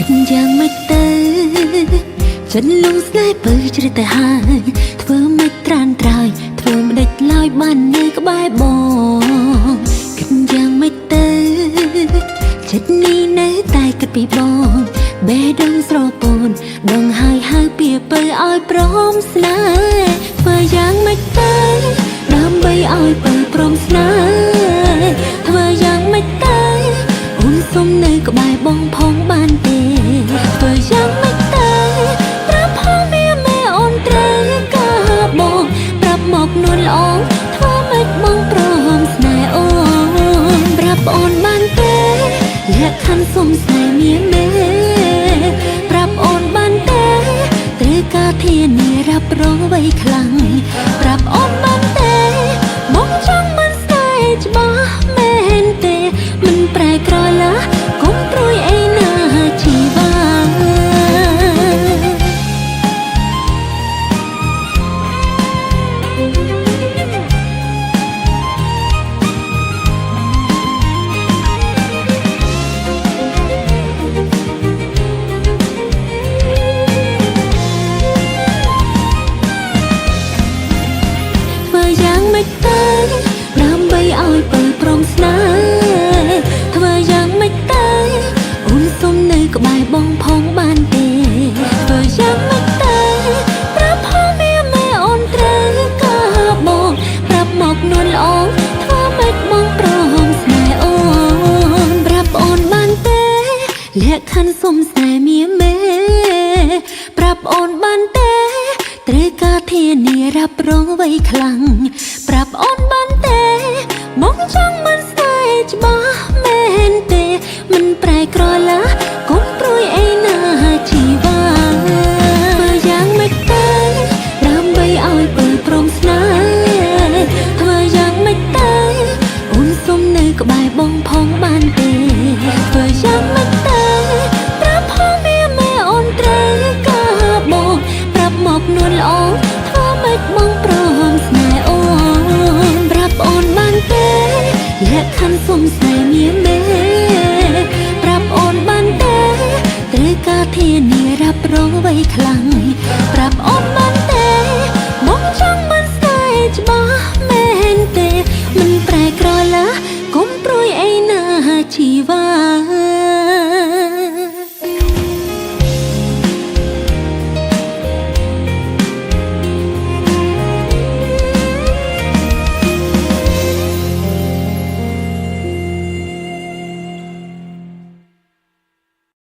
យ៉ាងមិនទៅចិនលងស្នេហ៍ពើជ្រឹះទៅហើយធ្វើមិនត្រានត្រើយធ្វើមិនដេចឡើយបាននៅក្បែរបងគិតយ៉ាងមិនទៅចិត្តនេះនៅតែគិតពីបងបេះដូងស្រពោនដងហើយពីពើឲ្យព្រមស្នេហ៍ធ្វើយ៉ាងមិនទៅដើម្បីឲ្យពើព្រមស្នេហ៍ធ្វើយ៉ាងមិនទៅអូនសុំនៅក្បែរបងផងបានទេធ្វើយ៉ាងមិនទៅប្រាប់ផងវាមេអូនត្រូវការបងប្រាប់មកនួនល្អធ្វើមិនបងព្រមស្នេហ៍អូនប្រាប់អូនបានទេលក្ខខណ្ឌសុំស្នេហ៍មានមេប្រាប់អូនបានទេត្រូវការធានារ៉ាប់រងໄວខ្លាំងប្រាប់អូនបានទេមកចង់មិនស្នេហ៍ច្បាស់មែនទេមិនប្រែក្រឡាកុំព្រួយអីណាជីវាយ៉ាងមិនទៅដើម្បីឲ្យពើព្រមស្នេហ៍ធ្វើយ៉ាងមិនទៅអូនសុំនៅក្បែរបងផងបានទេធ្វើយ៉ាងមិនទៅប្រាប់ផងវាមេអូនត្រូវការបងប្រាប់មកនួនល្អធ្វើមិនបងព្រមស្នេហ៍អូនប្រាប់អូនបានទេលក្ខខណ្ឌសុំស្នេហ៍មានមេប្រាប់អូនបានទេត្រូវការធានារ៉ាប់រងໄວខ្លាំងប្រាប់អូនបានទេមកចង់មិនស្នេហ៍ច្បាស់មែនទេមិនប្រែក្រ